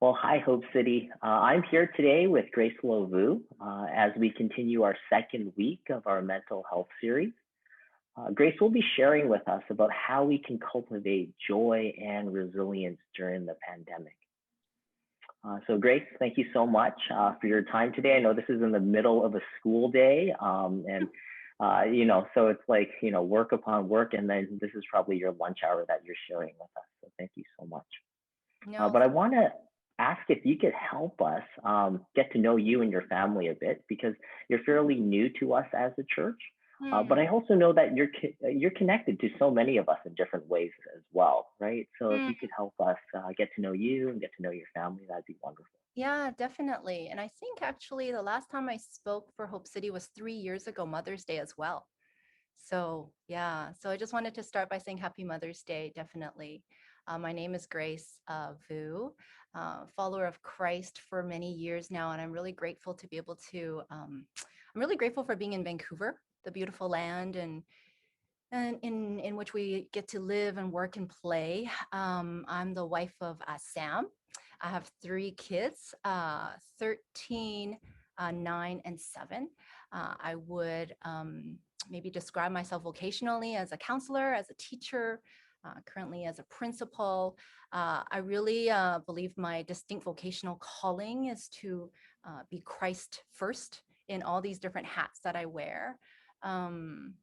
Well, hi, Hope City. I'm here today with Grace Lo-Voo as we continue our second week of our mental health series. Grace will be sharing with us about how we can cultivate joy and resilience during the pandemic. So, Grace, thank you so much for your time today. I know this is in the middle of a school day, so it's like, work upon work, and then this is probably your lunch hour that you're sharing with us. So, thank you so much. No. But I want to ask if you could help us get to know you and your family a bit because you're fairly new to us as a church. But Hmm. I also know that you're connected to so many of us in different ways as well, right? So if Hmm. you could help us get to know you and get to know your family, that'd be wonderful. Yeah, definitely. And I think actually the last time I spoke for Hope City was 3 years ago, Mother's Day as well. So yeah, so I just wanted to start by saying Happy Mother's Day, definitely. My name is Grace Vu, follower of Christ for many years now, and I'm really grateful to be able to. I'm really grateful for being in Vancouver, the beautiful land, and in which we get to live and work and play. I'm the wife of Sam. I have three kids, 13, 9, and 7. I would maybe describe myself vocationally as a counselor, as a teacher, currently as a principal. I really believe my distinct vocational calling is to be Christ first in all these different hats that I wear. Um,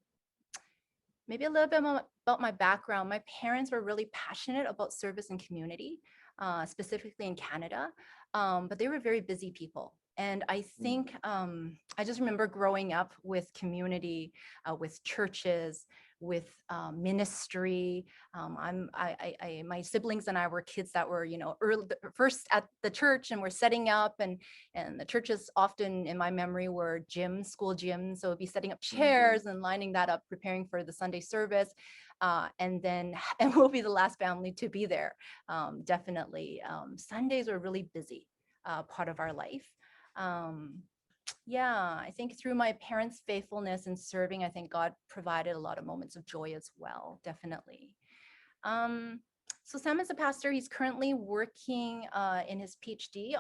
Maybe a little bit more about my background. My parents were really passionate about service and community, specifically in Canada, but they were very busy people. And I Mm. think I just remember growing up with community, with churches, with ministry. My siblings and I were kids that were, early, first at the church, and we're setting up, and the churches often, in my memory, were gyms, school gyms. So it'd be setting up Mm. chairs and lining that up, preparing for the Sunday service. And we'll be the last family to be there. Definitely. Sundays were really busy part of our life. Um, yeah, I think through my parents' faithfulness and serving, I think God provided a lot of moments of joy as well, definitely. Um, so Sam is a pastor. He's currently working on his PhD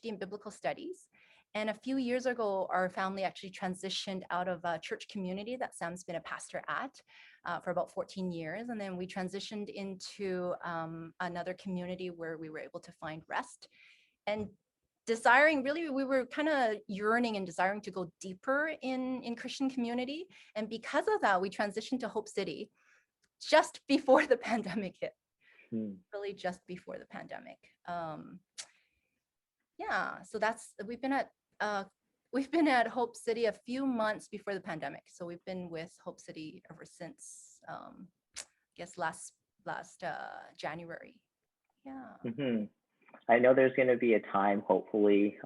in biblical studies. And a few years ago, our family actually transitioned out of a church community that Sam's been a pastor at for about 14 years. And then we transitioned into another community where we were able to find rest and desiring, really, we were kind of yearning and desiring to go deeper in Christian community. And because of that, we transitioned to Hope City just before the pandemic hit, Mm. really just before the pandemic. Yeah, so that's uh, we've been at Hope City a few months before the pandemic. So we've been with Hope City ever since I guess last January. Yeah. Hmm. I know there's going to be a time, hopefully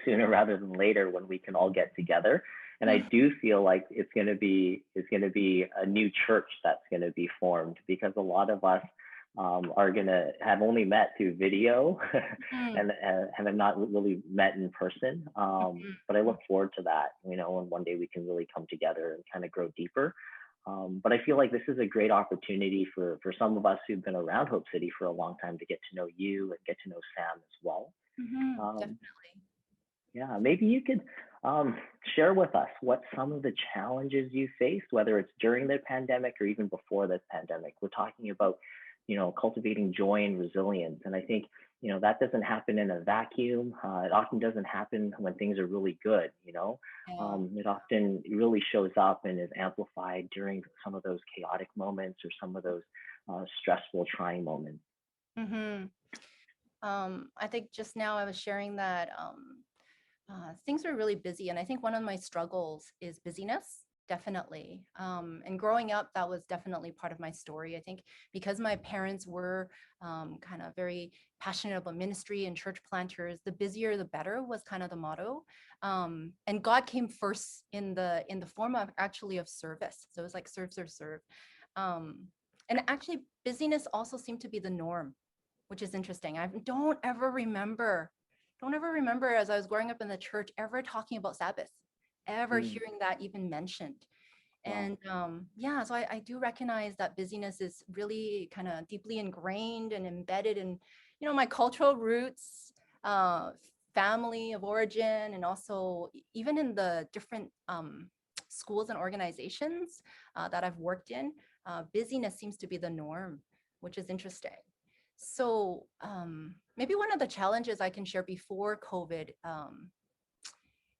sooner rather than later, when we can all get together. And I do feel like it's going to be a new church that's going to be formed because a lot of us are going to have only met through video Mhm. and have not really met in person. But I Mhm. look forward to that, and one day we can really come together and kind of grow deeper. But I feel like this is a great opportunity for some of us who've been around Hope City for a long time to get to know you and get to know Sam as well. Um, Definitely. yeah, maybe you could um, share with us what some of the challenges you faced, whether it's during the pandemic or even before the pandemic. We're talking about, cultivating joy and resilience. And I think, that doesn't happen in a vacuum. It often doesn't happen when things are really good. Yeah. It often really shows up and is amplified during some of those chaotic moments or some of those stressful, trying moments. hmm I think just now I was sharing that things are really busy. And I think one of my struggles is busyness, definitely. And growing up, that was definitely part of my story. I think because my parents were kind of very passionate about ministry and church planters, the busier the better was kind of the motto. And God came first in the form of actually of service. So it was like serve, serve, serve. Um, and actually busyness also seemed to be the norm, which is interesting. I don't ever remember as I was growing up in the church ever talking about Sabbath, ever Mm, hearing that even mentioned. wow. And yeah, so I do recognize that busyness is really kind of deeply ingrained and embedded in, my cultural roots. uh, family of origin, and also even in the different schools and organizations that I've worked in, busyness seems to be the norm, which is interesting. So maybe one of the challenges I can share before COVID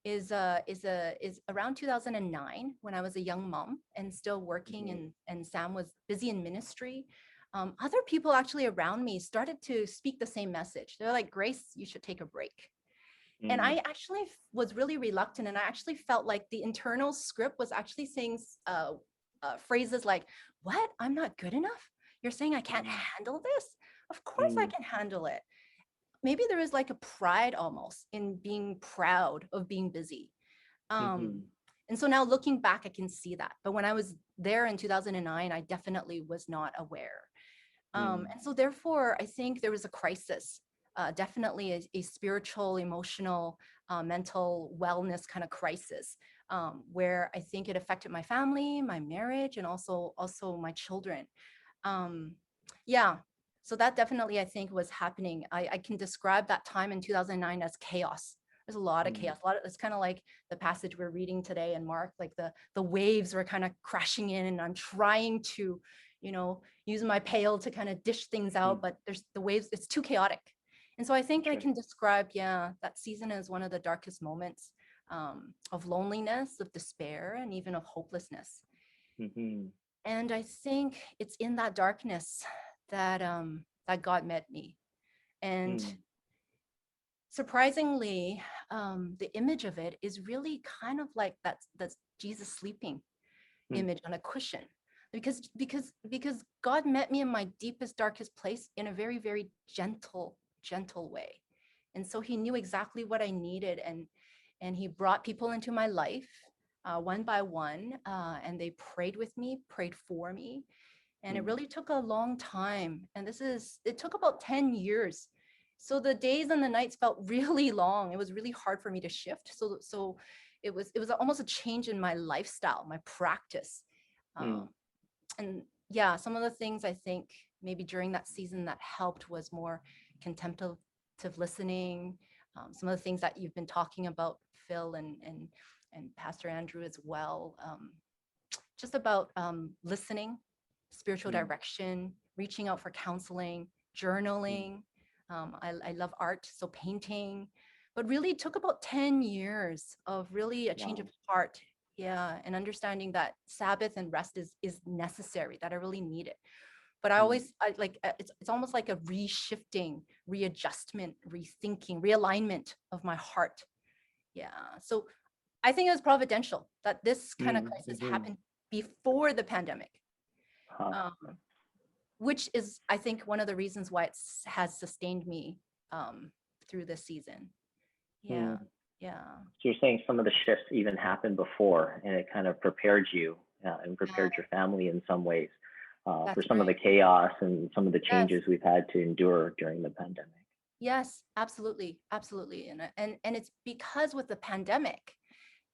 is around 2009, when I was a young mom and still working, Mm-hmm. and Sam was busy in ministry. Other people actually around me started to speak the same message. They're like, Grace, you should take a break. And I actually was really reluctant, and I actually felt like the internal script was actually saying phrases like, what? I'm not good enough? You're saying I can't handle this? Of course I can handle it. Maybe there is like a pride almost in being proud of being busy. Mm-hmm. Um, and so now looking back, I can see that. But when I was there in 2009, I definitely was not aware. And so therefore, I think there was a crisis, definitely a spiritual, emotional, mental wellness kind of crisis, where I think it affected my family, my marriage, and also my children. Um, yeah. So that definitely, I think, was happening. I can describe that time in 2009 as chaos. There's a lot of chaos. It's kind of like the passage we're reading today in Mark, like the waves were kind of crashing in, and I'm trying to, use my pail to kind of dish things out, but there's the waves, it's too chaotic. And so I think I Sure. can describe, that season as one of the darkest moments, of loneliness, of despair, and even of hopelessness. Mm-hmm. And I think it's in that darkness that God met me. And surprisingly, the image of it is really kind of like that's Jesus sleeping image on a cushion, because God met me in my deepest, darkest place in a very, very gentle way. And so he knew exactly what I needed, and he brought people into my life, one by one, and they prayed with me, prayed for me. And it really took a long time. And it took about 10 years. So the days and the nights felt really long. It was really hard for me to shift. So it was almost a change in my lifestyle, my practice. Um, and yeah, some of the things I think maybe during that season that helped was more contemplative listening. Some of the things that you've been talking about, Phil, and Pastor Andrew as well. Just about listening, spiritual direction, reaching out for counseling, journaling. I love art, so painting. But really, it took about 10 years of really a change of Wow. heart. Yeah, and understanding that Sabbath and rest is necessary, that I really need it. But I like it's almost like a reshifting, readjustment, rethinking, realignment of my heart. Yeah. So I think it was providential that this kind of crisis Mm-hmm. happened before the pandemic, Huh. um, which is, I think, one of the reasons why it has sustained me through this season. Yeah, Mm. yeah, So you're saying some of the shifts even happened before, and it kind of prepared you and yeah. prepared your family in some ways for That's some of the right. chaos and some of the Yes, changes we've had to endure during the pandemic. yes, absolutely, absolutely, and it's because with the pandemic,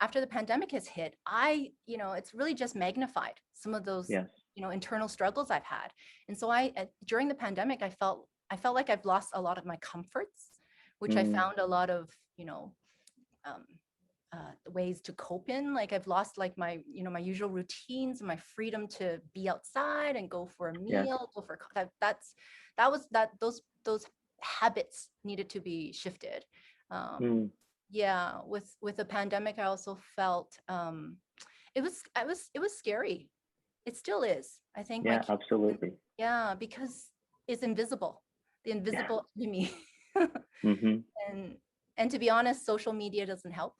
after the pandemic has hit, it's really just magnified some of those, Yes. internal struggles I've had. And so during the pandemic, I felt like I've lost a lot of my comforts, which I Mm. found a lot of, um, ways to cope in. Like I've lost like my usual routines and my freedom to be outside and go for a Yes. meal, go for that was that those habits needed to be shifted. Um, Mm. yeah, with the pandemic, I also felt it was scary. It still is. I think my Yeah. kids, Absolutely. yeah, because it's invisible, the Yeah. invisible enemy. Mm-hmm. and and to be honest, social media doesn't help.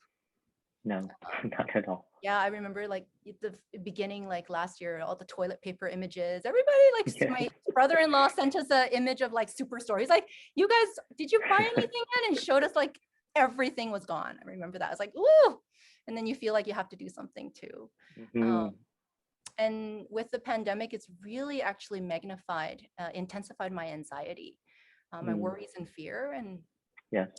No, Um, not at all. yeah, I remember like at the beginning, like last year, all the toilet paper images. Everybody, like Yeah. my brother-in-law sent us an image of like Superstore. He's like, "You guys, did you buy anything yet?" And showed us like everything was gone. I remember that. I was like, "Ooh!" And then you feel like you have to do something too. Mm-hmm. And with the pandemic, it's really actually magnified, intensified my anxiety, my Mm. worries and fear, and Yes.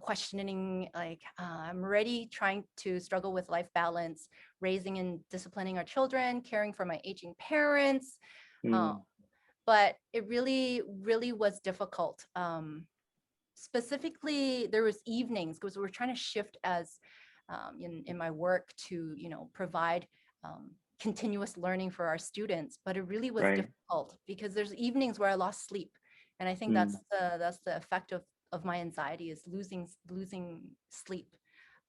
questioning like I'm already trying to struggle with life balance, raising and disciplining our children, caring for my aging parents. Uh, Mm. but it really, really was difficult. specifically, there was evenings because we're trying to shift as in my work to, provide continuous learning for our students. But it really was Right. difficult because there's evenings where I lost sleep. And I think Mm, that's the effect of my anxiety is losing sleep.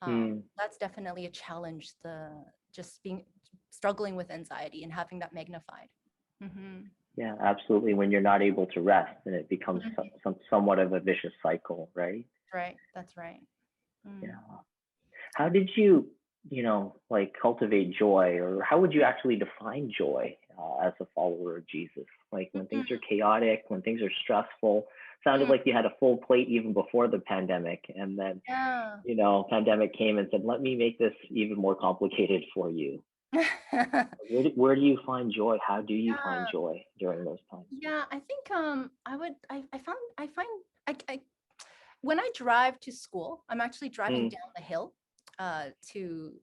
mm. That's definitely a challenge, the just being struggling with anxiety and having that magnified. Hmm. Yeah, absolutely. When you're not able to rest, and it becomes Hmm. somewhat of a vicious cycle, right? Right, that's right. Yeah. Mm. How did you, like cultivate joy, or how would you actually define joy as a follower of Jesus? Like when things are Mhm. chaotic, when things are stressful, sounded Mm. like you had a full plate even before the pandemic. And then, Yeah. pandemic came and said, let me make this even more complicated for you. Where do you find joy? How do you find Yeah, joy during those times? yeah. I think I find I when I drive to school, I'm actually driving Mm, down the hill to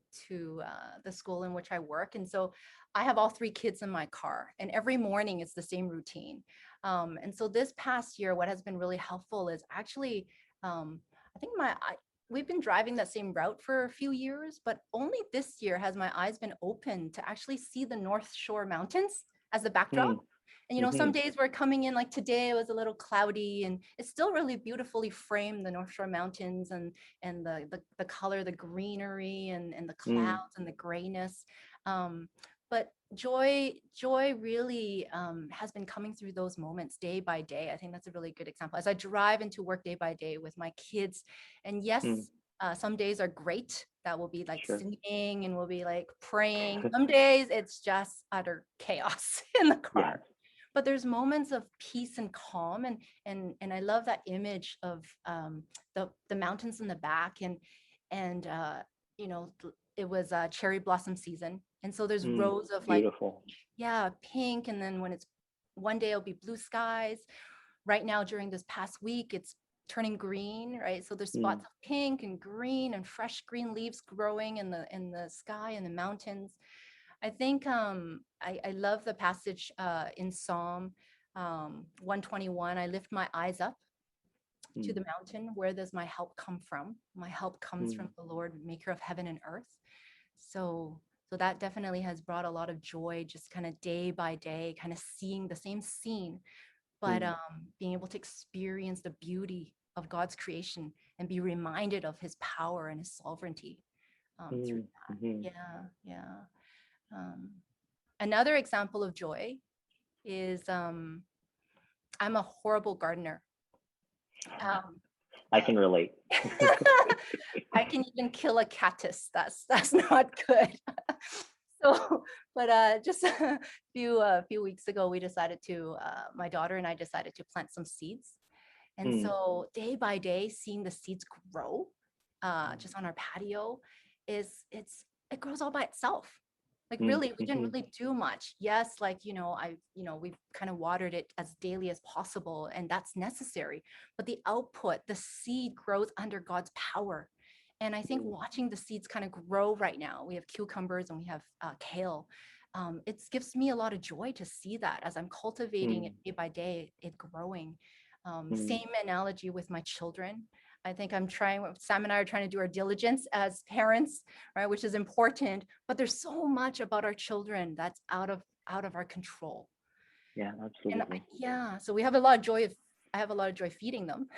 the school in which I work, and so I have all three kids in my car, and every morning it's the same routine. And so this past year, what has been really helpful is actually, I think we've been driving that same route for a few years, but only this year has my eyes been open to actually see the North Shore Mountains as the backdrop. mm, And some mm-hmm, days we're coming in, like today it was a little cloudy and it's still really beautifully framed, the North Shore Mountains and the color, the greenery and the mm, clouds and the grayness. Um, but joy really has been coming through those moments day by day. I think that's a really good example. As I drive into work day by day with my kids, and mm, yes, some days are great. That will be like sure. singing and we'll be like praying. Some days it's just utter chaos in the Yes. car, but there's moments of peace and calm, and I love that image of the mountains in the back, and you know it was cherry blossom season, and so there's Mm, rows of like, beautiful. yeah, pink, and then when it's one day it'll be blue skies. Right now during this past week it's turning green, right? So there's Mm, spots of pink and green and fresh green leaves growing in the sky and the mountains. I think I love the passage in Psalm 121. I lift my eyes up to mm, the mountain. Where does my help come from? My help comes mm, from the Lord, maker of heaven and earth. So, so that definitely has brought a lot of joy, just kind of day by day, kind of seeing the same scene, but mm, being able to experience the beauty of God's creation and be reminded of his power and his sovereignty through mm, that. mhm. Yeah, yeah. Um, Another example of joy is I'm a horrible gardener. Um, I can relate. I can even kill a cactus. That's not good. So, but just a few weeks ago, we decided to my daughter and I decided to plant some seeds, and Mm, so day by day, seeing the seeds grow, mm, just on our patio, it grows all by itself. Like mm, really, we didn't mhm, really do much. Yes, like we've kind of watered it as daily as possible, and that's necessary. But the output, the seed grows under God's power. And I think mm, watching the seeds kind of grow right now, we have cucumbers and we have kale. It gives me a lot of joy to see that as I'm cultivating it mm, day by day, it growing. mm, Same analogy with my children. I think Sam and I are trying to do our diligence as parents, right, which is important, but there's so much about our children that's out of our control. yeah, And absolutely. yeah, so we have a lot of joy I have a lot of joy feeding them.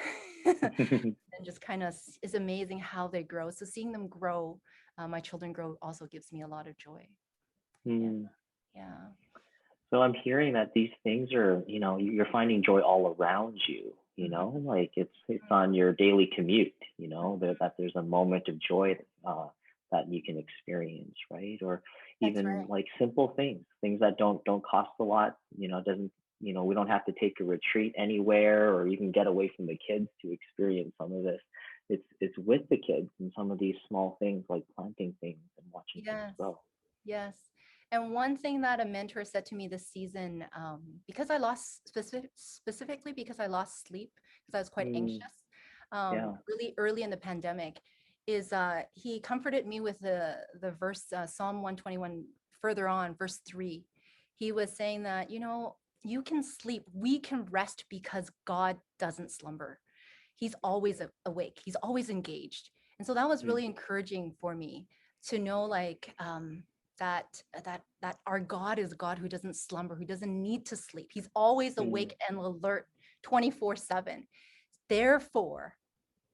And just kind of is amazing how they grow. So seeing them grow, my children grow also gives me a lot of joy. Yeah, Mm. yeah. So I'm hearing that these things are, you're finding joy all around you, Mhm. like it's on your daily commute, Mhm. that there's a moment of joy that you can experience, right? Or That's even right. like simple things that don't cost a lot, doesn't, we don't have to take a retreat anywhere or even get away from the kids to experience some of this. It's with the kids and some of these small things like planting things and watching things Yes. grow. Yes. And one thing that a mentor said to me this season, because I lost specifically because I lost sleep, because I was quite Mm, anxious, yeah. really early in the pandemic, is he comforted me with the verse Psalm 121 further on, verse 3. He was saying that, you can sleep, we can rest because God doesn't slumber. he's always awake, he's always engaged. And so that was mm, really encouraging for me to know, like, that our God is a God who doesn't slumber, who doesn't need to sleep. He's always mm, awake and alert 24/7. Therefore,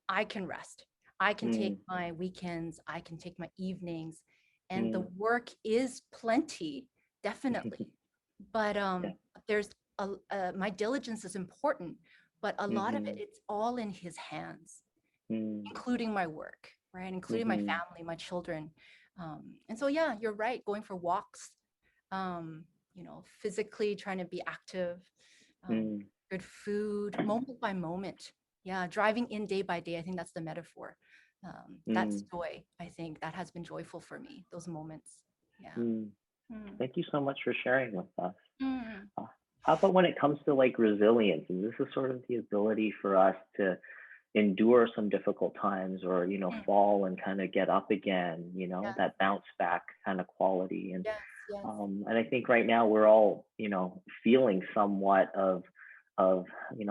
I can rest. I can take mm, my weekends, I can take my evenings, and the mm. work is plenty, definitely. But Yeah. there's my diligence is important, but a lot of it, Mhm, it's all in his hands, mm, including my work, right? Including my mhm, family, my children. And so, yeah, you're right. Going for walks, physically trying to be active, um, mm, good food, moment by moment. Yeah, driving in day by day. I think that's the metaphor. That's mm, joy. I think that has been joyful for me, those moments. Yeah. mm. Mm. Thank you so much for sharing with us. Mm. Uh, how about when it comes to like resilience? And this is sort of the ability for us to endure some difficult times or, Mm. fall and kind of get up again, Yes, that bounce back kind of quality. And yes, yes. And I think right now we're all, feeling somewhat of,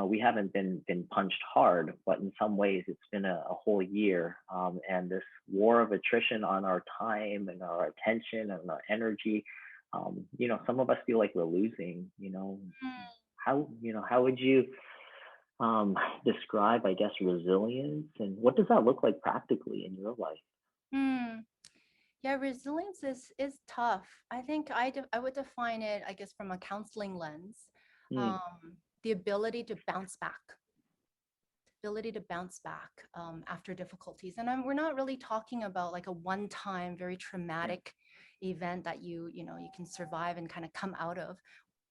we haven't been punched hard, but in some ways it's been a whole year, and this war of attrition on our time and our attention and our energy. Some of us feel like we're losing. How would you um, describe, I guess, resilience, and what does that look like practically in your life? Mm. Yeah, resilience is tough. I think I would define it, I guess, from a counseling lens. Mm, Um, the ability to bounce back after difficulties. And we're not really talking about like a one-time, very yeah. traumatic event that you can survive and kind of come out of.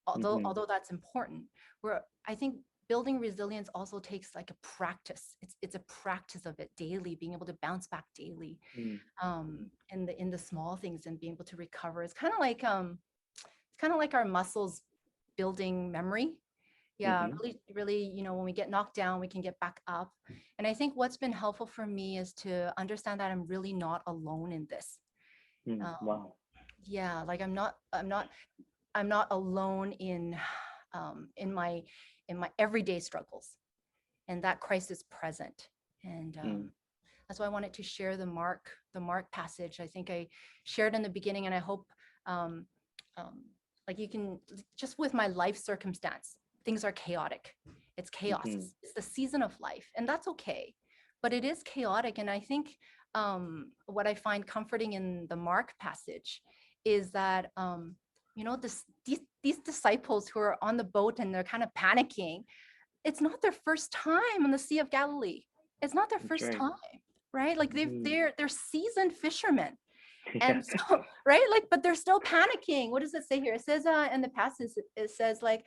Although Mm-hmm. although that's important, where I think building resilience also takes like a practice. It's a practice of it daily, being able to bounce back daily, Mm, in the small things, and being able to recover. It's kind of like our muscles building memory. Yeah, mm-hmm. really, really, when we get knocked down, we can get back up. And I think what's been helpful for me is to understand that I'm really not alone in this. Mm, Um, wow. yeah, like I'm not alone in my everyday struggles, and that Christ is present. And Mm, that's why I wanted to share the Mark passage. I think I shared in the beginning, and I hope, um, um, like, you can, just with my life circumstance, things are chaotic. It's chaos. mm-hmm. It's the season of life, and that's okay. But it is chaotic, and I think what I find comforting in the Mark passage is that these disciples who are on the boat and they're kind of panicking. It's not their first time on the Sea of Galilee. It's not their That's first right. time, right? Like Mm-hmm. they're seasoned fishermen. Yeah. And so, right, like, but they're still panicking. What does it say here? It says in the passage, it says like,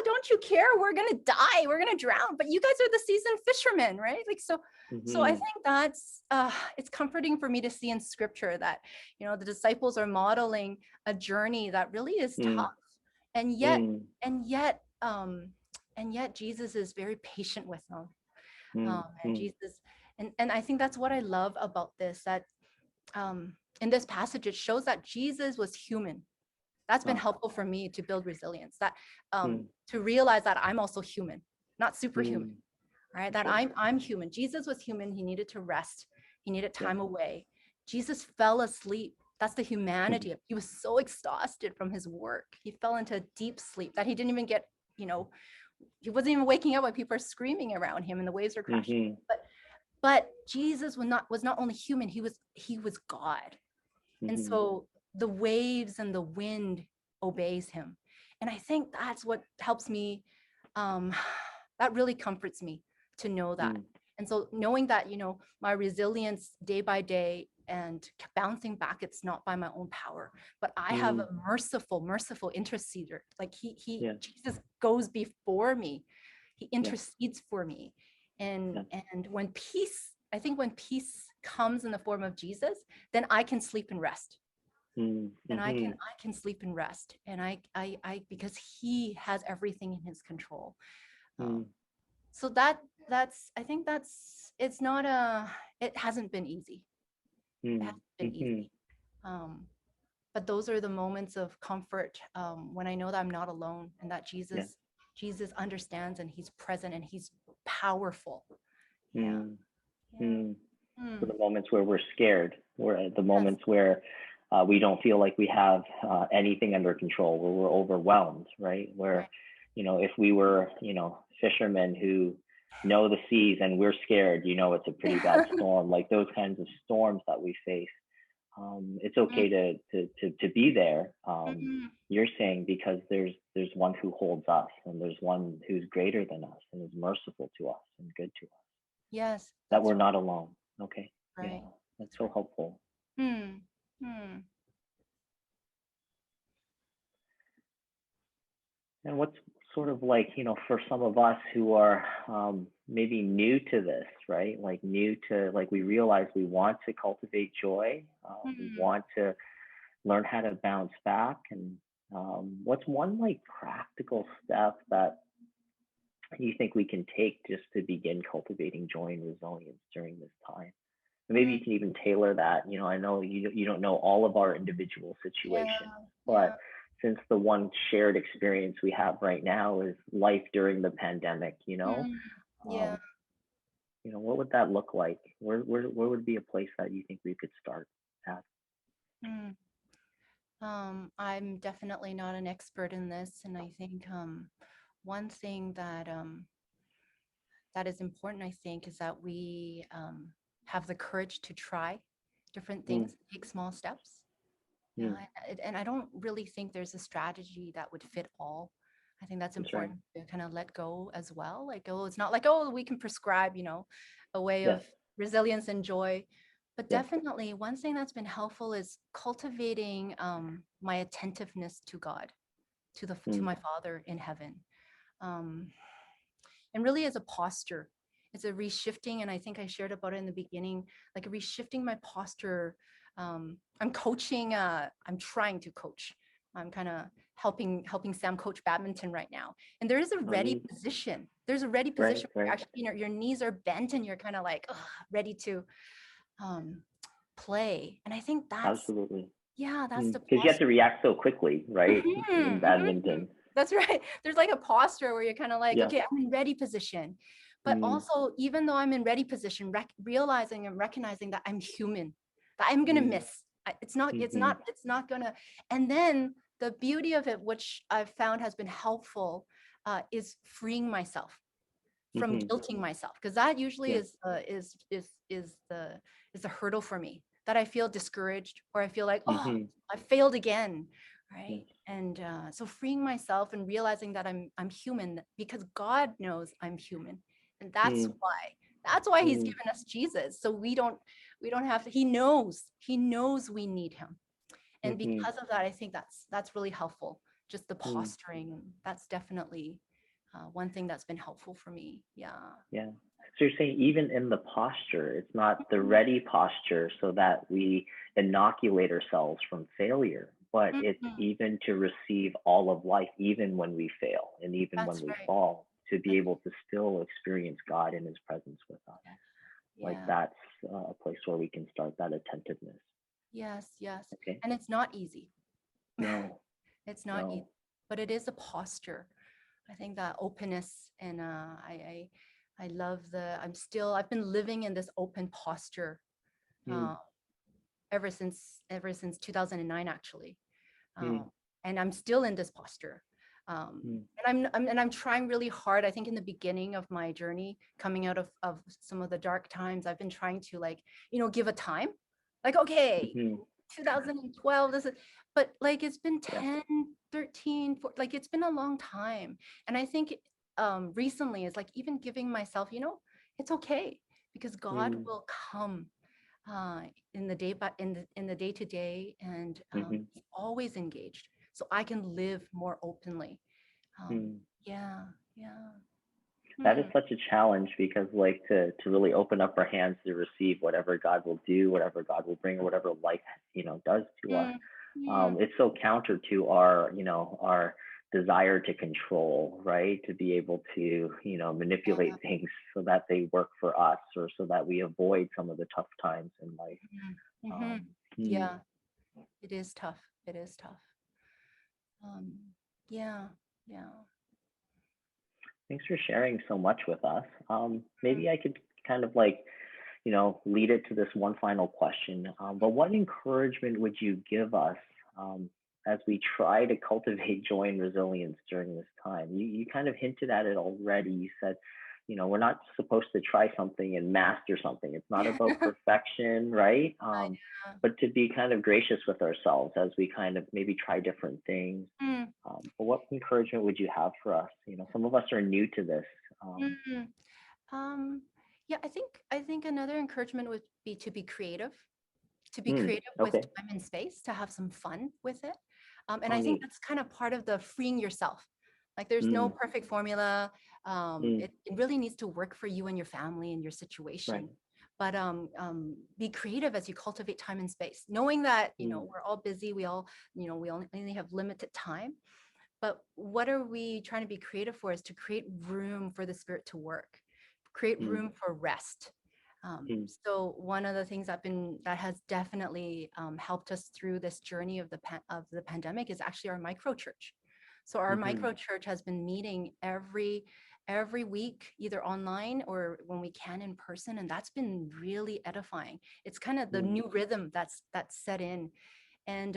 don't you care? We're gonna die, we're gonna drown, but you guys are the seasoned fishermen, right? Like, so I Mm-hmm. think that's it's comforting for me to see in scripture that the disciples are modeling a journey that really is Mm, tough, and yet mm, and yet um and yet Jesus is very patient with them. mm, And mm. Jesus, and I think that's what I love about this, that in this passage it shows that Jesus was human. That's been Ah, helpful for me to build resilience, that mm, to realize that I'm also human, not superhuman, mm. right? That's That right. I'm human. Jesus was human. He needed to rest. He needed Yeah. time away. Jesus fell asleep. That's the humanity of, he was so exhausted from his work. He fell into a deep sleep that he didn't even get, you know, he wasn't even waking up when people are screaming around him and the waves are crashing. Mm-hmm. But Jesus was not only human, he was God. And Mm-hmm. so the waves and the wind obeys him. And I think that's what helps me. Um, that really comforts me to know that. Mm, And so knowing that, my resilience day by day and bouncing back, it's not by my own power, but I have mm. a merciful interceder. Like Yeah. Jesus goes before me. He Yeah. intercedes for me. And Yeah. and I think when peace comes in the form of Jesus, then I can sleep and rest. Mm, And mm-hmm. I can sleep and rest. And I because he has everything in his control. Um, Mm, so I think it's not it hasn't been easy. It mm, hasn't been mm-hmm. easy. Um, but those are the moments of comfort, when I know that I'm not alone, and that Yeah. Jesus understands, and he's present, and he's powerful. Yeah. mm, Yeah. mm. So Mm. the moments where we're scared, where the Yes. moments where we don't feel like we have anything under control, where we're overwhelmed, right? Where, Right. if we were, fishermen who know the seas and we're scared, it's a pretty bad storm. Like those kinds of storms that we face, it's Mm, okay to be there. mhm. You're saying because there's one who holds us, and there's one who's greater than us and is merciful to us and good to us. Yes, That that's we're not alone. Okay, yeah, right. that's That's so right. helpful. Hmm. Hmm. And what's sort of like, for some of us who are maybe new to this, right? Like new to, like we realize we want to cultivate joy, we Hmm. want to learn how to bounce back. And what's one like practical step that you think we can take just to begin cultivating joy and resilience during this time? And maybe Hmm. you can even tailor that. I know you don't know all of our individual Yeah. situations, but Yeah. since the one shared experience we have right now is life during the pandemic, Hmm. Yeah. um, what would that look like? Where would be a place that you think we could start at? Hmm. I'm definitely not an expert in this, and I think one thing that is important, I think, is that we have the courage to try different Mm, things, take small steps. Yeah, mm, and I don't really think there's a strategy that would fit all. I think that's that's right. important to kind of let go as well. Like, oh, it's not like, oh, we can prescribe, a way Yes, of resilience and joy. But yes. definitely, one thing that's been helpful is cultivating my attentiveness to God, to Mm, my Father in heaven. Um, and really as a posture, it's a reshifting. And I think I shared about it in the beginning, like reshifting my posture. I'm coaching, I'm trying to coach. I'm kind of helping Sam coach badminton right now. And there is a oh, ready neat. position. There's a ready Right, position where right. actually, your knees are bent and you're kind of like, ugh, ready to um, play. And I think Absolutely. that's the Because you have to posture. react so quickly, right? In Mhm, mhm. badminton. That's right. There's like a posture where you're kind of like, Yes. okay, I'm in ready position. But Mm, also, even though I'm in ready position, realizing and recognizing that I'm human, that I'm gonna mm, miss. It's not, mm-hmm, it's not gonna. And then the beauty of it, which I've found has been helpful, is freeing myself from mm-hmm. guilting myself, because that usually Yes. is the hurdle for me, that I feel discouraged or I feel like, oh, Mm-hmm. I failed again, Yes. right? And so freeing myself and realizing that I'm human, because God knows I'm human, and Mm, that's why He's mm, given us Jesus, so we don't have to. He knows we need Him, and mm-hmm, because of that, I think that's really helpful. Just the mm, posturing, that's definitely one thing that's been helpful for me. Yeah. yeah. So you're saying even in the posture, it's not the Mhm. ready posture so that we inoculate ourselves from failure, but it's Mhm. even to receive all of life, even when we fail and even when That's we right. fall, to be That's able to still experience God in His presence with us. yeah. Like Yeah. that's a place where we can start that attentiveness. Yes, yes. Okay. And it's not easy. No, It's not easy, no. but it is a posture. I think that openness, and I love I've been living in this open posture Mm, uh, ever since 2009, actually. mm, um, and I'm still in this posture. mm, And I'm trying really hard. I think in the beginning of my journey, coming out of some of the dark times, I've been trying to, like, give a time, like, okay, mm-hmm. 2012, this is, but like it's been Yeah. 10, 13, 14, like it's been a long time. And I think recently is like even giving myself, it's okay, because God Mm, will come uh, in the day to day, and mm-hmm. he's always engaged, so I can live more openly. Um, Mm. yeah, yeah. That is Hmm. such a challenge because like to really open up our hands to receive whatever God will do, whatever God will bring, or whatever life does to us. Hmm. Yeah, It's so counter to our our desire to control, right? To be able to yeah. manipulate things so that they work for us, or so that we avoid some of the tough times in life. Mm-hmm. Um, hmm. Yeah, it is tough. It is tough. um, yeah, yeah. Thanks for sharing so much with us. Maybe I could kind of like, lead it to this one final question. But what encouragement would you give us um, as we try to cultivate joy and resilience during this time? You kind of hinted at it already. You said, we're not supposed to try something and master something. It's not about perfection, right? Yeah. But to be kind of gracious with ourselves as we kind of maybe try different things. Mm, But what encouragement would you have for us? Some of us are new to this. mm. Um, yeah, I think another encouragement would be to be creative with Okay. time and space, to have some fun with it. And Oh, I think neat. that's kind of part of the freeing yourself. Like there's no Mm, perfect formula. mm, It really needs to work for you and your family and your right. situation. But be creative as you cultivate time and space, knowing that Mm, we're all busy. We only have limited time. But what are we trying to be creative for? Is to create room for the spirit to work, create mm, room for rest. mm, So one of the things that has definitely helped us through this journey of the pandemic is actually our micro church. So our mhm, micro church has been meeting every week, either online or when we can in person, and that's been really edifying. It's kind of the mm, new rhythm that's set in, and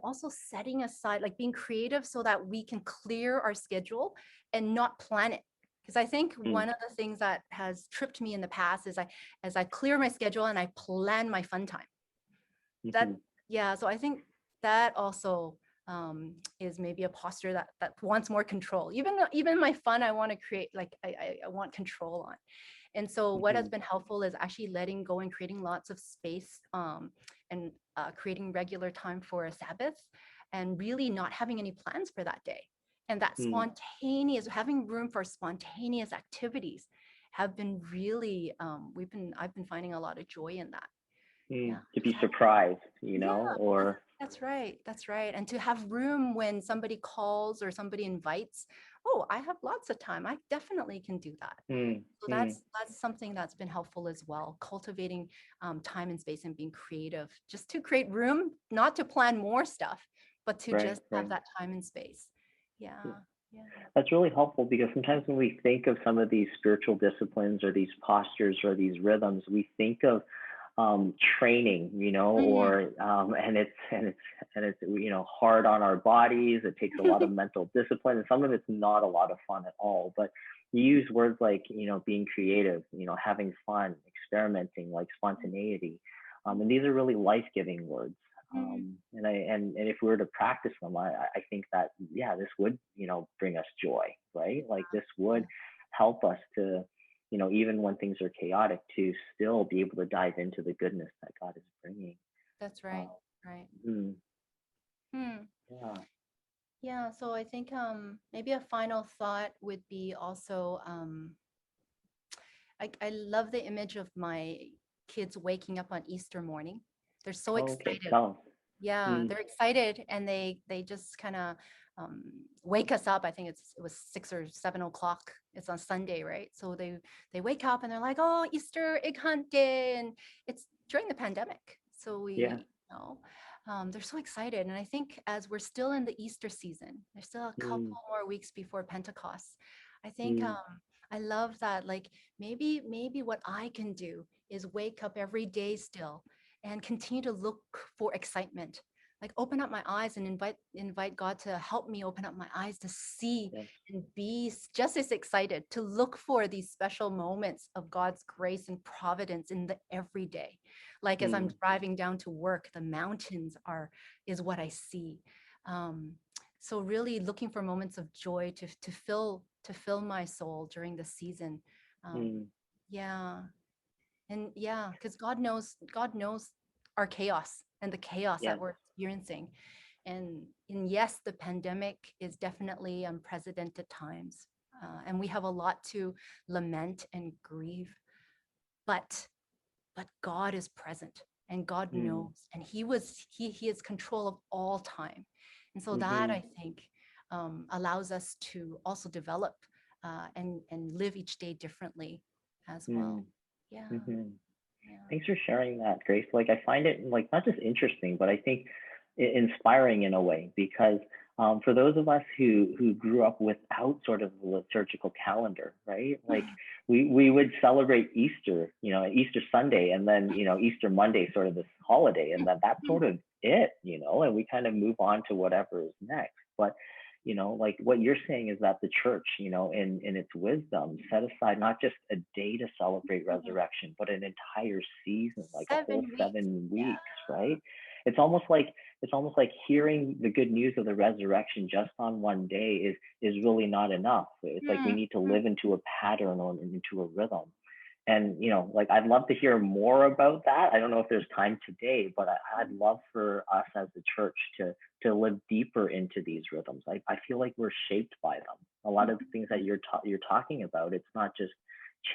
also setting aside, like being creative so that we can clear our schedule and not plan it. Because I think mm, one of the things that has tripped me in the past is as I clear my schedule and I plan my fun time. That mhm, Yeah, so I think that also is maybe a posture that wants more control. Even my fun, I want to create, like I want control on. And so what has mhm, been helpful is actually letting go and creating lots of space, and creating regular time for a Sabbath, and really not having any plans for that day. And that mm, spontaneous, having room for spontaneous activities have been really, I've been finding a lot of joy in that. mm. Yeah. To Just be surprised, or that's right. That's right. And to have room when somebody calls or somebody invites, oh, I have lots of time. I definitely can do that. mm, So mm, that's something that's been helpful as well. Cultivating time and space and being creative, just to create room, not to plan more stuff, but to right, just have right. that time and space. Yeah. Yeah. Yeah. That's really helpful because sometimes when we think of some of these spiritual disciplines or these postures or these rhythms, we think of training, Mm. and it's hard on our bodies. It takes a lot of mental discipline, and some of it's not a lot of fun at all. But you use words like being creative, having fun, experimenting, like spontaneity, and these are really life-giving words. Mm. And if we were to practice them, I think that yeah, this would bring us joy, right? Like this would Yeah, help us to even when things are chaotic, to still be able to dive into the goodness that God is bringing. that's Uh, right. Right. mm, Hmm. yeah. Yeah, so I think maybe a final thought would be also, I love the image of my kids waking up on Easter morning. They're so Oh, okay. excited. Tell us. Yeah, Mm, they're excited, and they just kind of wake us up. I think it was 6 or 7 o'clock. It's on Sunday, right? So they wake up and they're like, "Oh, Easter egg hunt day!" And it's during the pandemic, so yeah. they're so excited. And I think as we're still in the Easter season, there's still a couple Mm, more weeks before Pentecost. I think mm, I love that. Like maybe what I can do is wake up every day still and continue to look for excitement, like open up my eyes and invite God to help me open up my eyes to see yes. and be just as excited, to look for these special moments of God's grace and providence in the everyday. Like as I'm Mm, driving down to work, the mountains are is what I see. um, so really looking for moments of joy to fill my soul during the season. um, mm, yeah. And yeah, because God knows our chaos and the chaos that yes. we're experiencing. And yes, the pandemic is definitely unprecedented times. And we have a lot to lament and grieve. But God is present, and God Mm, knows, and He is control of all time. And so that, mm-hmm, I think, allows us to also develop and live each day differently as well. mm, Yeah. mm-hmm. Yeah. Thanks for sharing that, Grace. Like I find it like not just interesting, but I think inspiring in a way because for those of us who grew up without sort of a liturgical calendar, right? Like we would celebrate Easter, Easter Sunday, and then Easter Monday, sort of this holiday, and that's sort of it, and we kind of move on to whatever is next. But like what you're saying is that the church, in its wisdom, set aside not just a day to celebrate resurrection, but an entire season, like a whole 7 weeks. 7 weeks, Yeah. right? It's almost like hearing the good news of the resurrection just on one day is really not enough. It's like we Mm, need to mm, live into a pattern or into a rhythm. And like I'd love to hear more about that. I don't know if there's time today, but I'd love for us as a church to live deeper into these rhythms. I feel like we're shaped by them. A lot of things that mm. you're talking about, it's not just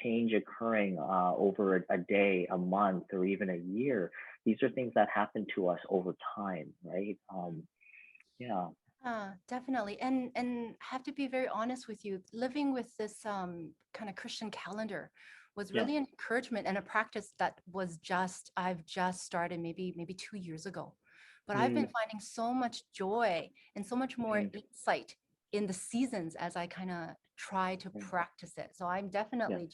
change occurring over a day, a month, or even a year. These are things that happen to us over time, right? Yeah, Definitely. And I have to be very honest with you, living with this kind of Christian calendar was yeah, really an encouragement and a practice that I've just started maybe 2 years ago. But I've been mm, finding so much joy and so much more mm, insight in the seasons as I kind of try to mm, practice it. So I'm yeah, definitely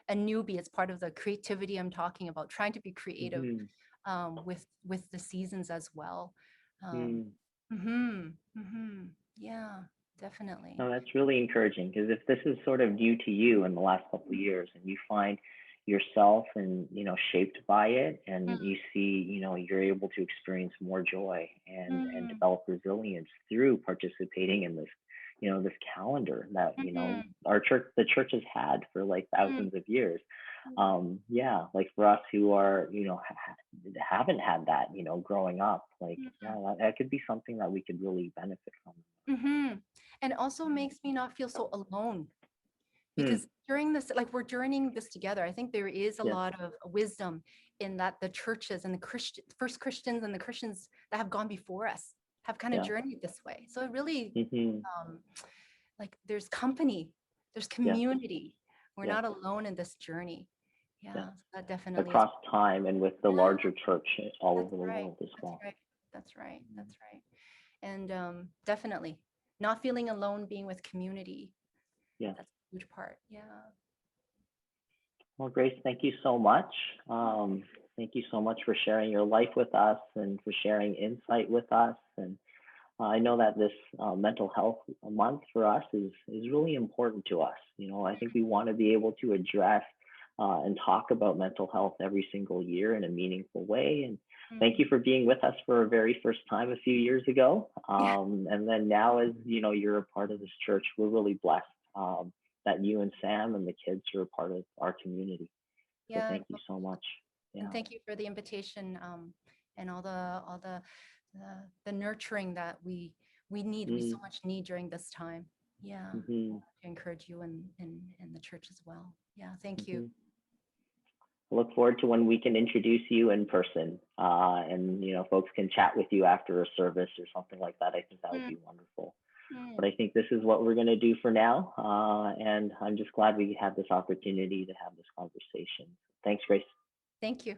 a newbie. It's part of the creativity I'm talking about, trying to be creative mm, with the seasons as well. Um, mm. yeah, definitely. No, that's really encouraging because if this is sort of new to you in the last couple of years and you find yourself and shaped by it and Mm, you see you're able to experience more joy and mm, develop resilience through participating in this calendar that mhm, the church has had for like mm, thousands of years. mm, Yeah, like for us who are haven't had that growing up, like yeah, mm, that could be something that we could really benefit from. mhm. And also makes me not feel so alone Hmm. because during this, like we're journeying this together. I think there is a Yeah, lot of wisdom in that the churches and the first Christians and the Christians that have gone before us have kind of yeah. journeyed this way. So it really, Hmm. um, like there's company, there's Yeah, community. We're yeah, not alone in this journey. yeah. Yeah, so that definitely is. Across time and with the Yeah, larger church all that's over the right. world as That's well. right. That's right. That's right. And definitely not feeling alone, being with community. Yeah. That's a huge part. Yeah. Well, Grace, thank you so much. Thank you so much for sharing your life with us and for sharing insight with us. And I know that this mental health month for us is really important to us. I think we want to be able to address and talk about mental health every single year in a meaningful way. And thank Mm. you for being with us for a very first time a few years ago. Yeah. And then now, as you're a part of this church, we're really blessed that you and Sam and the kids are a part of our community. So Yeah. thank you so much. And Yeah. thank you for the invitation, and all the nurturing that we so Mm-hmm. much need during this time. Yeah. Mm-hmm. To encourage you and the church as well. Yeah. Thank you. Mm-hmm. Look forward to when we can introduce you in person, and folks can chat with you after a service or something like that. I think that would Mm, be wonderful. But mm. I think this is what we're going to do for now, and I'm just glad we had this opportunity to have this conversation. Thanks, Grace. Thank you.